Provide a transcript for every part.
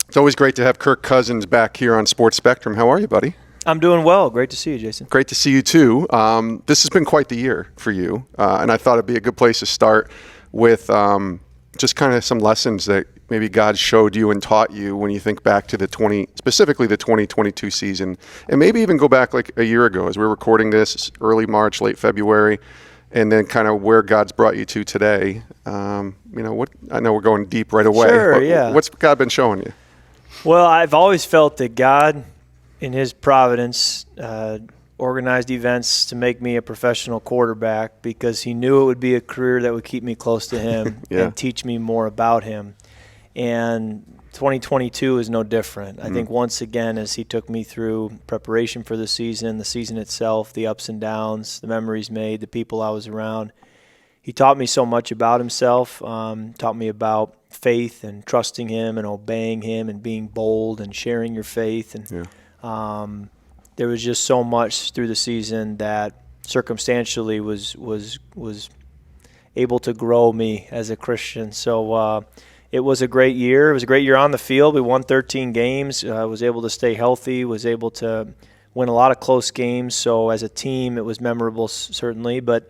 It's always great to have Kirk Cousins back here on Sports Spectrum. How are you, buddy? I'm doing well. Great to see you, Jason. Great to see you, too. This has been quite the year for you, and I thought it'd be a good place to start with just kind of some lessons that maybe God showed you and taught you when you think back to specifically the 2022 season, and maybe even go back like a year ago as we're recording this, early March, late February, and then kind of where God's brought you to today. I know we're going deep right away. Sure, yeah. What's God been showing you? Well, I've always felt that God, in His providence, organized events to make me a professional quarterback because He knew it would be a career that would keep me close to Him and teach me more about Him. And 2022 is no different. I think once again, as He took me through preparation for the season itself, the ups and downs, the memories made, the people I was around, He taught me so much about Himself, taught me about faith and trusting Him and obeying Him and being bold and sharing your faith. And there was just so much through the season that circumstantially was able to grow me as a Christian. So it was a great year. It was a great year on the field. We won 13 games. Was able to stay healthy, was able to win a lot of close games. So as a team, it was memorable, certainly. But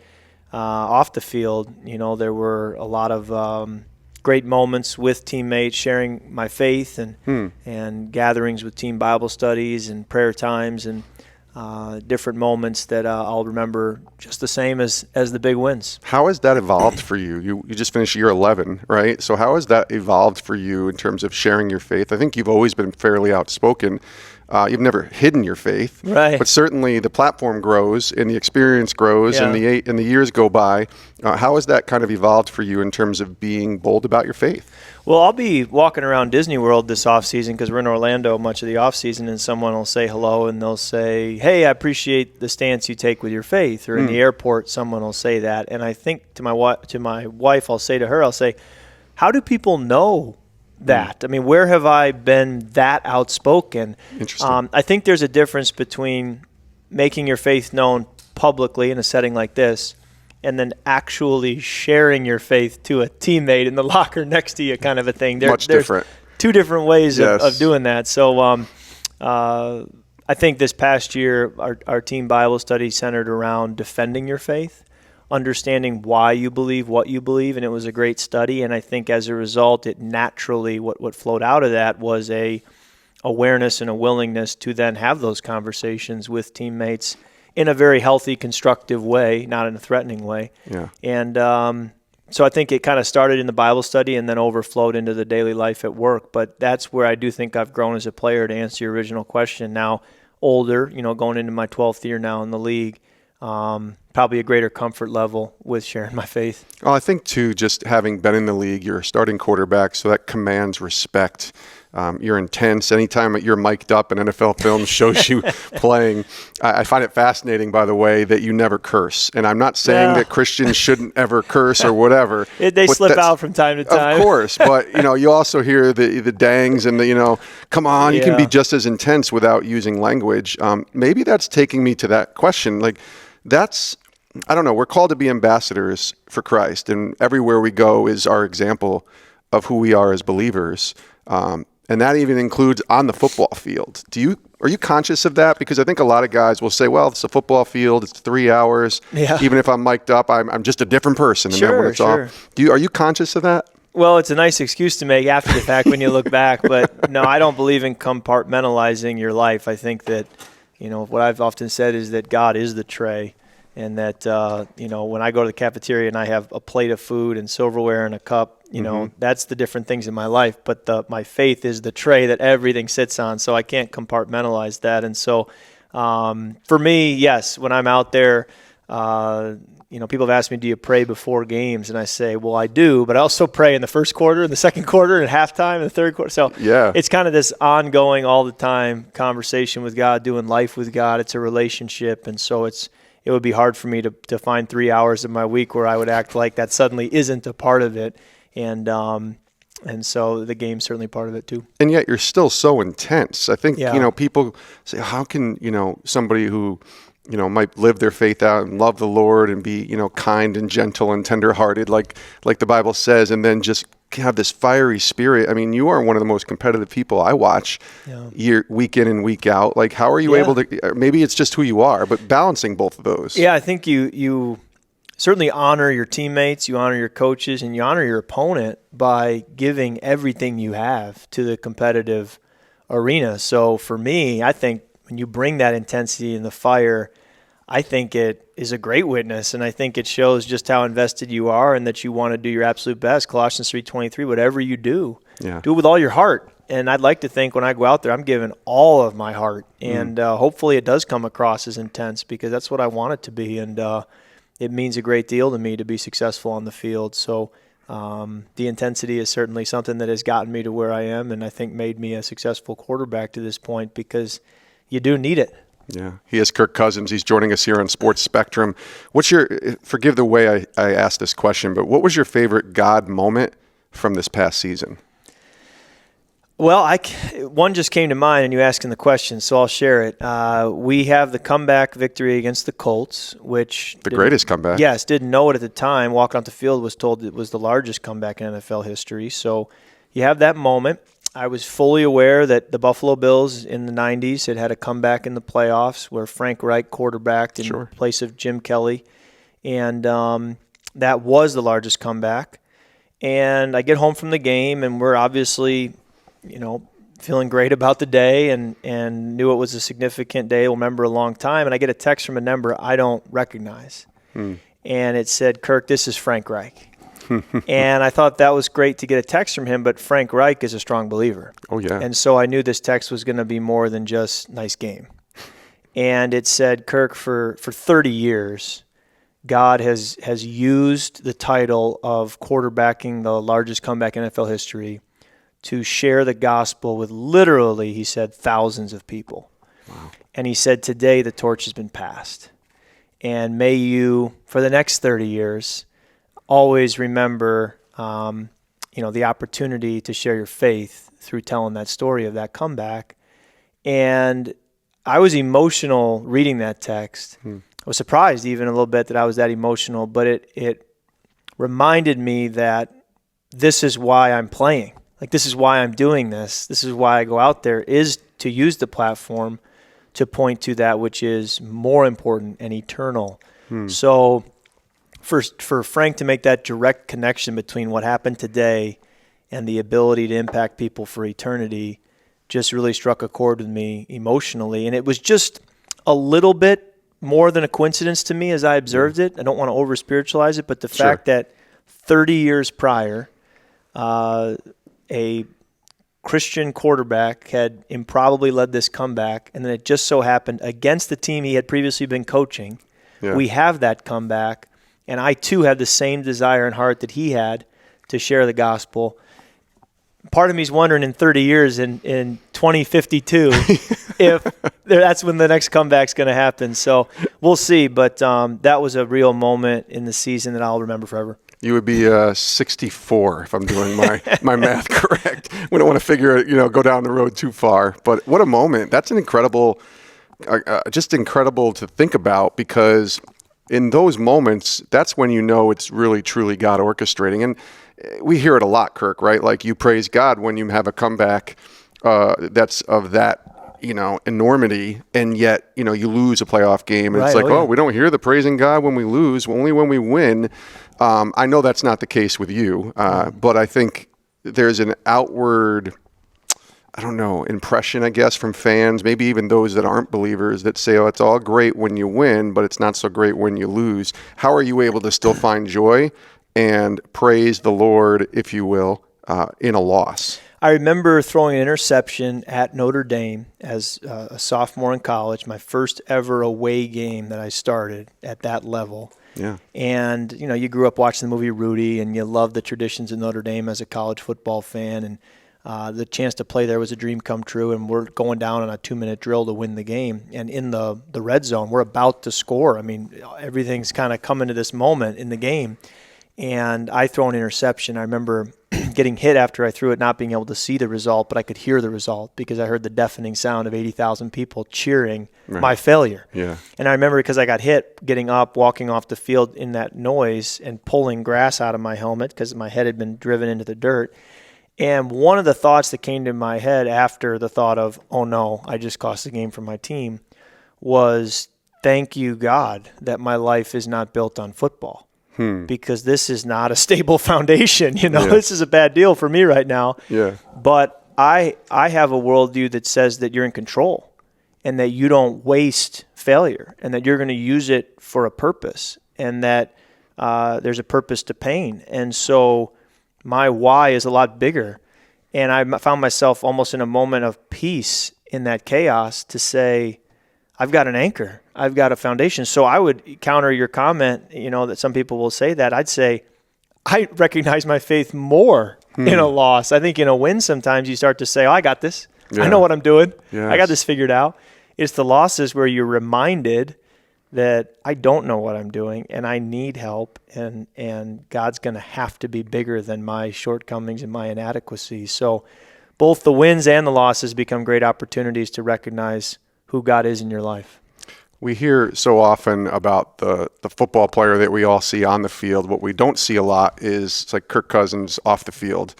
off the field, there were a lot of great moments with teammates, sharing my faith and gatherings with team Bible studies and prayer times and different moments that I'll remember just the same as the big wins. How has that evolved for you? You just finished year 11, right? So how has that evolved for you in terms of sharing your faith? I think you've always been fairly outspoken. You've never hidden your faith, right? But certainly the platform grows and the experience grows and the years go by. How has that kind of evolved for you in terms of being bold about your faith? Well, I'll be walking around Disney World this offseason because we're in Orlando much of the offseason, and someone will say hello and they'll say, "Hey, I appreciate the stance you take with your faith." Or in the airport, someone will say that, and I think to my wife, I'll say, "How do people know that? I mean, where have I been that outspoken?" Interesting. I think there's a difference between making your faith known publicly in a setting like this and then actually sharing your faith to a teammate in the locker next to you, kind of a thing. Much different. Two different ways of doing that. So I think this past year our team Bible study centered around defending your faith, understanding why you believe what you believe, and it was a great study. And I think as a result, it naturally, what flowed out of that was a awareness and a willingness to then have those conversations with teammates in a very healthy, constructive way, not in a threatening way. Yeah. And so I think it kind of started in the Bible study and then overflowed into the daily life at work. But that's where I do think I've grown as a player, to answer your original question. Now, older, going into my 12th year now in the league, probably a greater comfort level with sharing my faith. Well, I think, too, just having been in the league, you're a starting quarterback, so that commands respect. You're intense. Anytime you're mic'd up and NFL film shows you playing, I find it fascinating, by the way, that you never curse. And I'm not saying that Christians shouldn't ever curse or whatever. They slip out from time to time. Of course. But, you also hear the dangs and the, come on, you can be just as intense without using language. Maybe that's taking me to that question. Like, I don't know, we're called to be ambassadors for Christ, and everywhere we go is our example of who we are as believers. And that even includes on the football field. Are you conscious of that? Because I think a lot of guys will say, well, it's a football field, it's 3 hours. Yeah. Even if I'm mic'd up, I'm just a different person. And then when it's off, are you conscious of that? Well, it's a nice excuse to make after the fact when you look back. But no, I don't believe in compartmentalizing your life. I think that, what I've often said is that God is the tray. And that, when I go to the cafeteria and I have a plate of food and silverware and a cup, that's the different things in my life. But my faith is the tray that everything sits on, so I can't compartmentalize that. And so for me, yes, when I'm out there, people have asked me, do you pray before games? And I say, well, I do, but I also pray in the first quarter, in the second quarter, and halftime, and the third quarter. So it's kind of this ongoing, all the time conversation with God, doing life with God. It's a relationship, and so it would be hard for me to find 3 hours of my week where I would act like that suddenly isn't a part of it. And so the game's certainly part of it too. And yet you're still so intense. I think, people say, how can, somebody who, might live their faith out and love the Lord and be, kind and gentle and tenderhearted like the Bible says, and then just have this fiery spirit. I mean, you are one of the most competitive people I watch week in and week out. Like, how are you able to, maybe it's just who you are, but balancing both of those? Yeah, I think you certainly honor your teammates, you honor your coaches, and you honor your opponent by giving everything you have to the competitive arena. So for me, I think when you bring that intensity and the fire, I think it is a great witness, and I think it shows just how invested you are and that you want to do your absolute best. Colossians 3:23, whatever you do, do it with all your heart. And I'd like to think when I go out there, I'm giving all of my heart, and hopefully it does come across as intense, because that's what I want it to be, and it means a great deal to me to be successful on the field. So the intensity is certainly something that has gotten me to where I am, and I think made me a successful quarterback to this point, because you do need it. Yeah, he is Kirk Cousins. He's joining us here on Sports Spectrum. Forgive the way I asked this question, but what was your favorite God moment from this past season? Well, one just came to mind, and you asking the question, so I'll share it. We have the comeback victory against the Colts, which the greatest comeback. Yes, didn't know it at the time. Walking off the field, was told it was the largest comeback in NFL history. So you have that moment. I was fully aware that the Buffalo Bills in the 90s had a comeback in the playoffs where Frank Reich quarterbacked in place of Jim Kelly, and that was the largest comeback. And I get home from the game, and we're obviously, feeling great about the day, and knew it was a significant day. We'll remember a long time. And I get a text from a number I don't recognize, and it said, "Kirk, this is Frank Reich." And I thought that was great to get a text from him, but Frank Reich is a strong believer. Oh, yeah. And so I knew this text was going to be more than just nice game. And it said, "Kirk, for 30 years, God has used the title of quarterbacking the largest comeback in NFL history to share the gospel with literally," he said, "thousands of people." Wow. And he said, "Today the torch has been passed. And may you, for the next 30 years, always remember, the opportunity to share your faith through telling that story of that comeback." And I was emotional reading that text. I was surprised even a little bit that I was that emotional, but it reminded me that this is why I'm playing. Like, this is why I'm doing this. This is why I go out there, is to use the platform to point to that which is more important and eternal. So for Frank to make that direct connection between what happened today and the ability to impact people for eternity just really struck a chord with me emotionally. And it was just a little bit more than a coincidence to me as I observed it. I don't want to over-spiritualize it, but the fact that 30 years prior, a Christian quarterback had improbably led this comeback, and then it just so happened against the team he had previously been coaching, we have that comeback. And I, too, have the same desire and heart that he had to share the gospel. Part of me is wondering in 30 years, in 2052, if that's when the next comeback's going to happen. So we'll see. But that was a real moment in the season that I'll remember forever. You would be 64 if I'm doing my math correct. We don't want to go down the road too far. But what a moment. That's an incredible, just incredible to think about, because in those moments, that's when you know it's really, truly God orchestrating. And we hear it a lot, Kirk, right? Like, you praise God when you have a comeback that's of that, enormity, and yet, you lose a playoff game. And it's like, we don't hear the praising God when we lose, only when we win. I know that's not the case with you, but I think there's an outward, impression, I guess, from fans, maybe even those that aren't believers, that say, it's all great when you win, but it's not so great when you lose. How are you able to still find joy and praise the Lord, if you will, in a loss? I remember throwing an interception at Notre Dame as a sophomore in college, my first ever away game that I started at that level. Yeah. And, you grew up watching the movie Rudy, and you love the traditions of Notre Dame as a college football fan, and the chance to play there was a dream come true, and we're going down on a 2-minute drill to win the game. And in the red zone, we're about to score. I mean, everything's kind of coming to this moment in the game. and I throw an interception. I remember getting hit after I threw it, not being able to see the result, but I could hear the result because I heard the deafening sound of 80,000 people cheering my failure. Yeah. And I remember because I got hit, getting up, walking off the field in that noise and pulling grass out of my helmet because my head had been driven into the dirt. And one of the thoughts that came to my head after the thought of, oh no, I just cost the game for my team, was thank you, God, that my life is not built on football. Because this is not a stable foundation. This is a bad deal for me right now. Yeah. But I have a worldview that says that you're in control and that you don't waste failure and that you're going to use it for a purpose and that there's a purpose to pain. And so my why is a lot bigger. And I found myself almost in a moment of peace in that chaos to say, I've got an anchor. I've got a foundation. So I would counter your comment, that some people will say that. I'd say I recognize my faith more in a loss. I think in a win sometimes you start to say, oh, I got this. Yeah. I know what I'm doing. Yes. I got this figured out. It's the losses where you're reminded that I don't know what I'm doing and I need help and God's going to have to be bigger than my shortcomings and my inadequacies. So both the wins and the losses become great opportunities to recognize who God is in your life. We hear so often about the football player that we all see on the field. What we don't see a lot is it's like Kirk Cousins off the field.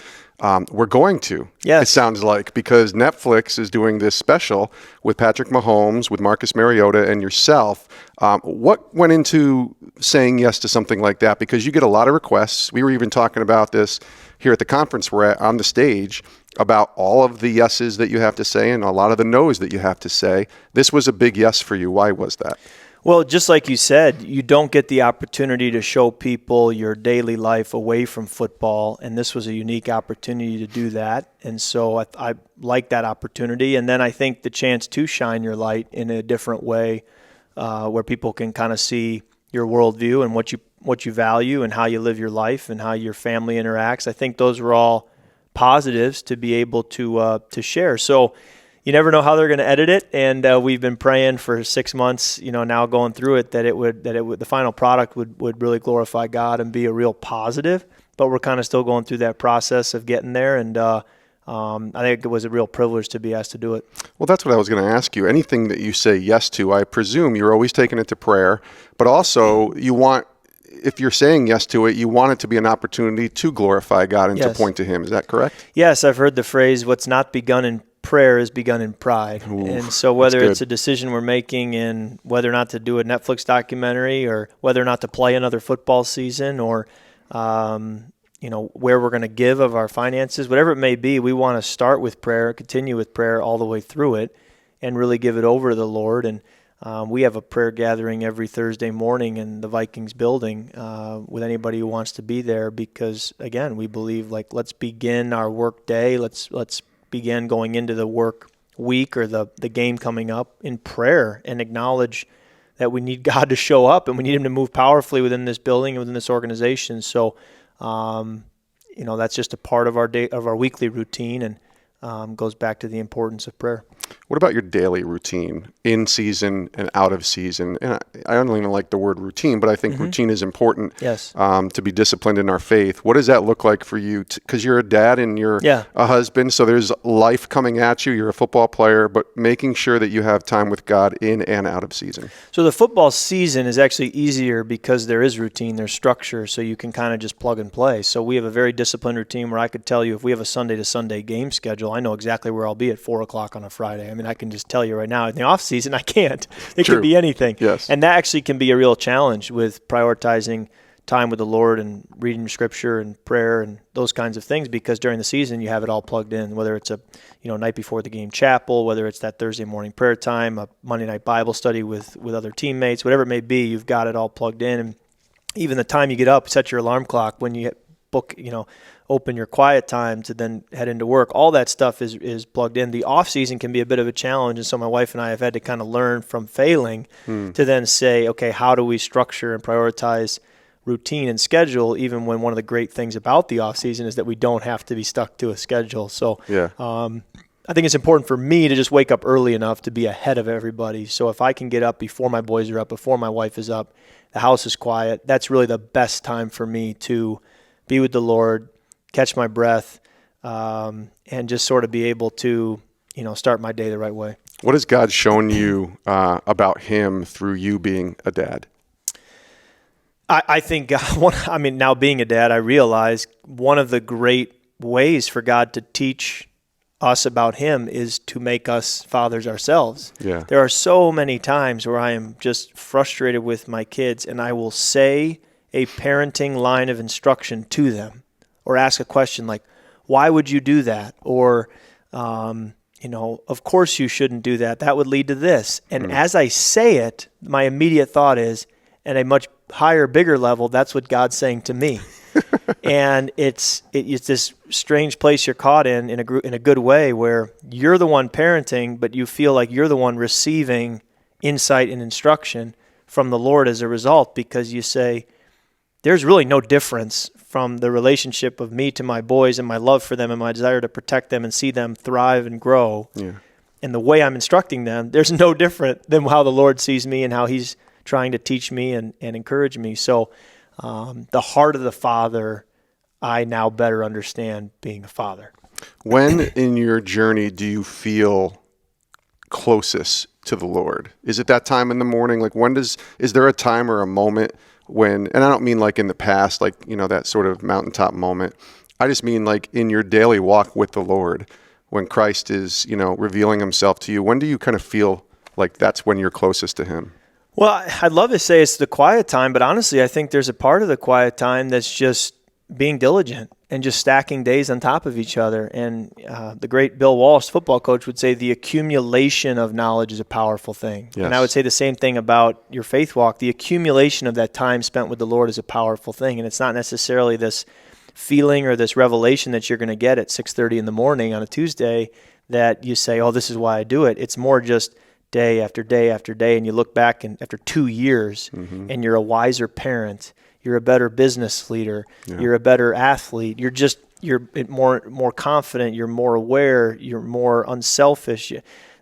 We're going to, yes. It sounds like, because Netflix is doing this special with Patrick Mahomes, with Marcus Mariota, and yourself. What went into saying yes to something like that? Because you get a lot of requests. We were even talking about this here at the conference we're at on the stage about all of the yeses that you have to say and a lot of the no's that you have to say. This was a big yes for you. Why was that? Well, just like you said, you don't get the opportunity to show people your daily life away from football, and this was a unique opportunity to do that. And so I like that opportunity. And then I think the chance to shine your light in a different way where people can kind of see your worldview and what you value and how you live your life and how your family interacts. I think those were all positives to be able to share. So you never know how they're going to edit it, and we've been praying for 6 months, now going through it, that it would the final product would really glorify God and be a real positive. But we're kind of still going through that process of getting there, and I think it was a real privilege to be asked to do it. Well, that's what I was going to ask you. Anything that you say yes to, I presume you're always taking it to prayer, but also you want, if you're saying yes to it, you want it to be an opportunity to glorify God and to point to Him. Is that correct? Yes, I've heard the phrase, what's not begun in prayer is begun in pride. Ooh, and so whether it's a decision we're making in whether or not to do a Netflix documentary or whether or not to play another football season or where we're going to give of our finances, whatever it may be, we want to start with prayer, continue with prayer all the way through it, and really give it over to the Lord. And we have a prayer gathering every Thursday morning in the Vikings building with anybody who wants to be there because, again, we believe, let's begin our work day. Let's begin going into the work week or the game coming up in prayer and acknowledge that we need God to show up and we need Him to move powerfully within this building and within this organization. So, that's just a part of our day, of our weekly routine, and goes back to the importance of prayer. What about your daily routine, in season and out of season? And I don't even like the word routine, but I think routine is important. Yes. To be disciplined in our faith. What does that look like for you? Because you're a dad and you're a husband, so there's life coming at you. You're a football player, but making sure that you have time with God in and out of season. So the football season is actually easier because there is routine, there's structure, so you can kind of just plug and play. So we have a very disciplined routine where I could tell you if we have a Sunday to Sunday game schedule, I know exactly where I'll be at 4 o'clock on a Friday. I mean, I can just tell you right now, in the off season, I can't. It could be anything. Yes. And that actually can be a real challenge with prioritizing time with the Lord and reading Scripture and prayer and those kinds of things, because during the season you have it all plugged in, whether it's a night before the game chapel, whether it's that Thursday morning prayer time, a Monday night Bible study with other teammates, whatever it may be, you've got it all plugged in. And even the time you get up, set your alarm clock, when you open your quiet time to then head into work, all that stuff is plugged in. The off season can be a bit of a challenge, and so my wife and I have had to kind of learn from failing to then say, okay, how do we structure and prioritize routine and schedule, even when one of the great things about the off season is that we don't have to be stuck to a schedule. So I think it's important for me to just wake up early enough to be ahead of everybody. So if I can get up before my boys are up, before my wife is up, the house is quiet, that's really the best time for me to be with the Lord, catch my breath, and just sort of be able to, start my day the right way. What has God shown you about him through you being a dad? I think, now being a dad, I realize one of the great ways for God to teach us about him is to make us fathers ourselves. Yeah. There are so many times where I am just frustrated with my kids, and I will say a parenting line of instruction to them or ask a question like, why would you do that? Or, of course you shouldn't do that. That would lead to this. And as I say it, my immediate thought is, at a much higher, bigger level, that's what God's saying to me. And it's this strange place you're caught in a good way, where you're the one parenting, but you feel like you're the one receiving insight and instruction from the Lord as a result, because you say, there's really no difference from the relationship of me to my boys and my love for them and my desire to protect them and see them thrive and grow. Yeah. And the way I'm instructing them, there's no different than how the Lord sees me and how he's trying to teach me and encourage me. So the heart of the Father, I now better understand being a father. When in your journey do you feel closest to the Lord? Is it that time in the morning? Like is there a time or a moment when, and I don't mean like in the past, like, that sort of mountaintop moment. I just mean like in your daily walk with the Lord, when Christ is, revealing himself to you. When do you kind of feel like that's when you're closest to him? Well, I'd love to say it's the quiet time, but honestly, I think there's a part of the quiet time that's just being diligent and just stacking days on top of each other. And the great Bill Walsh, football coach, would say the accumulation of knowledge is a powerful thing. Yes. And I would say the same thing about your faith walk. The accumulation of that time spent with the Lord is a powerful thing. And it's not necessarily this feeling or this revelation that you're going to get at 6:30 in the morning on a Tuesday that you say, oh, this is why I do it. It's more just day after day after day, and you look back and after 2 years, and you're a wiser parent, you're a better business leader, you're a better athlete, you're more confident, you're more aware, you're more unselfish,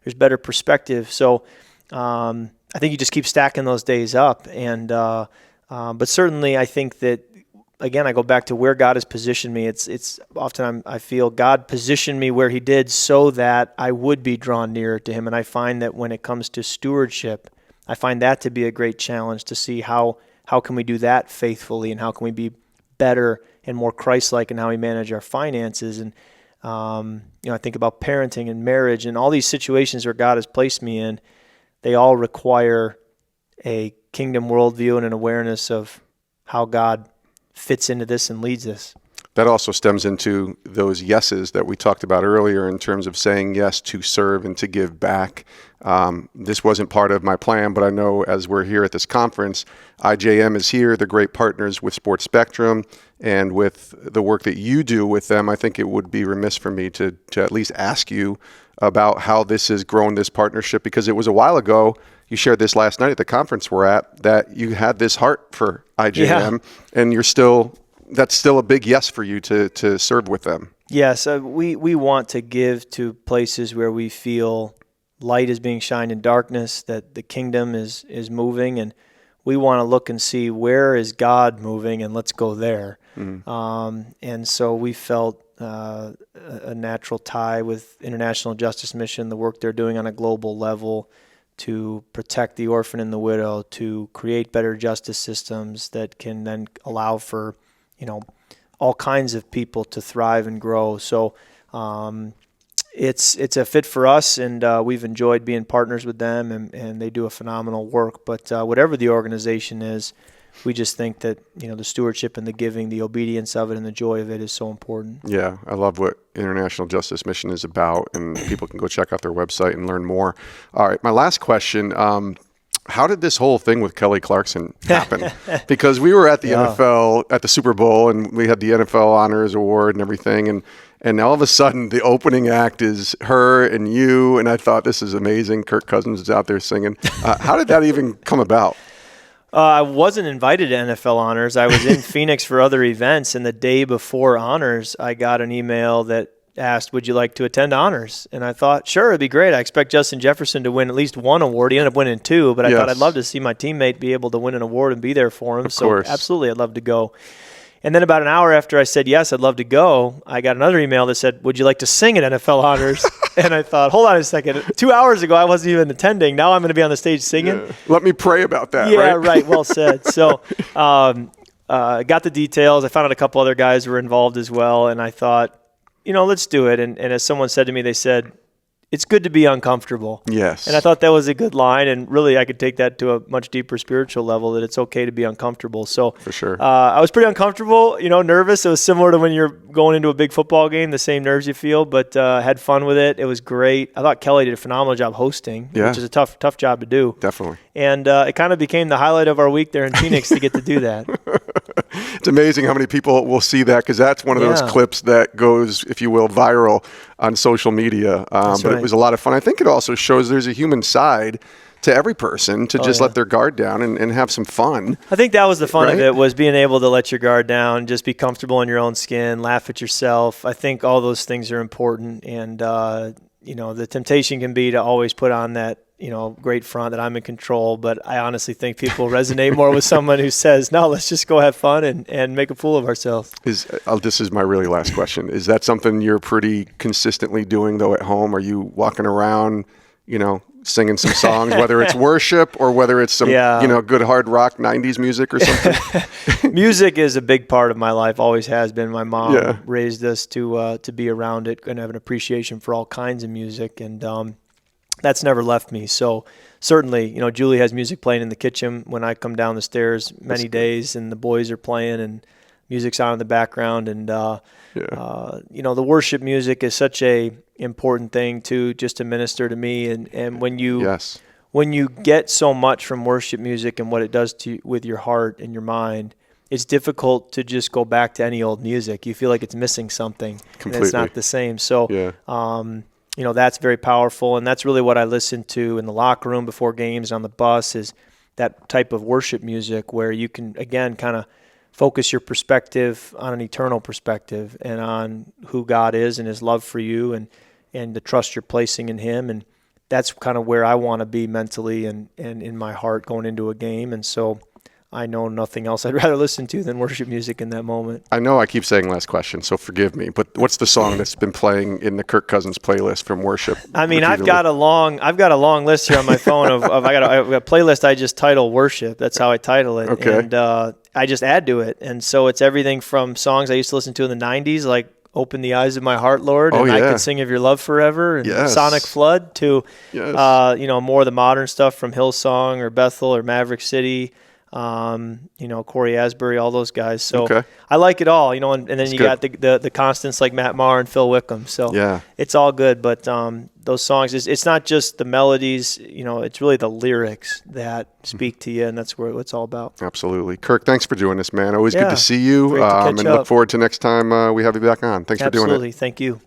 there's better perspective. So I think you just keep stacking those days up, and but certainly I think that, again, I go back to where God has positioned me. It's often I feel God positioned me where he did so that I would be drawn nearer to him. And I find that when it comes to stewardship, I find that to be a great challenge to see how can we do that faithfully, and how can we be better and more Christ-like in how we manage our finances. And I think about parenting and marriage and all these situations where God has placed me in. They all require a kingdom worldview and an awareness of how God fits into this and leads us. That also stems into those yeses that we talked about earlier in terms of saying yes to serve and to give back. This wasn't part of my plan, but I know as we're here at this conference, IJM is here. They're great partners with Sports Spectrum, and with the work that you do with them, I think it would be remiss for me to at least ask you about how this has grown, this partnership, because it was a while ago. You shared this last night at the conference we're at, that you had this heart for IJM, and that's still a big yes for you to serve with them. Yes, we want to give to places where we feel light is being shined in darkness, that the kingdom is moving, and we want to look and see where is God moving, and let's go there. And so we felt a natural tie with International Justice Mission, the work they're doing on a global level to protect the orphan and the widow, to create better justice systems that can then allow for, all kinds of people to thrive and grow. So it's a fit for us, and we've enjoyed being partners with them, and they do a phenomenal work. But whatever the organization is, we just think that, the stewardship and the giving, the obedience of it and the joy of it is so important. Yeah, I love what International Justice Mission is about, and people can go check out their website and learn more. All right, my last question. How did this whole thing with Kelly Clarkson happen? Because we were at the NFL, at the Super Bowl, and we had the NFL Honors Award and everything, and all of a sudden the opening act is her and you, and I thought, this is amazing. Kirk Cousins is out there singing. How did that even come about? I wasn't invited to NFL Honors. I was in Phoenix for other events, and the day before Honors, I got an email that asked, would you like to attend honors? And I thought, sure, it'd be great. I expect Justin Jefferson to win at least one award. He ended up winning 2, but I thought I'd love to see my teammate be able to win an award and be there for him. So absolutely, I'd love to go. And then about an hour after I said, yes, I'd love to go, I got another email that said, would you like to sing at NFL honors? And I thought, hold on a second. 2 hours ago, I wasn't even attending. Now I'm going to be on the stage singing. Yeah. Let me pray about that. Yeah, right. Well said. So got the details. I found out a couple other guys were involved as well. And I thought, let's do it. And as someone said to me, they said, it's good to be uncomfortable. Yes. And I thought that was a good line. And really, I could take that to a much deeper spiritual level, that it's okay to be uncomfortable. So for sure. I was pretty uncomfortable, nervous. It was similar to when you're going into a big football game, the same nerves you feel, but had fun with it. It was great. I thought Kelly did a phenomenal job hosting, which is a tough job to do. Definitely. And it kind of became the highlight of our week there in Phoenix to get to do that. It's amazing how many people will see that, because that's one of those clips that goes, if you will, viral on social media. But it was a lot of fun. I think it also shows there's a human side to every person to just let their guard down and have some fun. I think that was the fun of it, was being able to let your guard down, just be comfortable in your own skin, laugh at yourself. I think all those things are important. And, the temptation can be to always put on that, great front that I'm in control. But I honestly think people resonate more with someone who says, no, let's just go have fun and make a fool of ourselves. This is my really last question. Is that something you're pretty consistently doing, though, at home? Are you walking around, singing some songs, whether it's worship or whether it's some, good hard rock 90s music or something? Music is a big part of my life, always has been. My mom raised us to be around it and have an appreciation for all kinds of music. And that's never left me. So certainly, Julie has music playing in the kitchen when I come down the stairs many days, and the boys are playing and music's on in the background. And, the worship music is such a important thing too, just to minister to me. And when you get so much from worship music and what it does to you, with your heart and your mind, it's difficult to just go back to any old music. You feel like it's missing something. Completely. And it's not the same. So, that's very powerful. And that's really what I listen to in the locker room before games, on the bus, is that type of worship music where you can, again, kind of focus your perspective on an eternal perspective and on who God is and his love for you, and the trust you're placing in him. And that's kind of where I want to be mentally and in my heart going into a game. And so I know nothing else I'd rather listen to than worship music in that moment. I know I keep saying last question, so forgive me, but what's the song that's been playing in the Kirk Cousins playlist from worship? I mean, I've got a long list here on my phone of I got a playlist I just title worship. That's how I title it. Okay. And I just add to it. And so it's everything from songs I used to listen to in the 90s, like Open the Eyes of My Heart, Lord, and I Could Sing of Your Love Forever, and Sonic Flood, to more of the modern stuff from Hillsong or Bethel or Maverick City. Corey Asbury, all those guys. So I like it all, and then you got the constants like Matt Maher and Phil Wickham. So it's all good. But those songs, it's not just the melodies, it's really the lyrics that speak to you, and that's what it's all about. Absolutely. Kirk, thanks for doing this, man. Always good to see you, and look forward to next time we have you back on. Thanks for doing it. Absolutely. Thank you.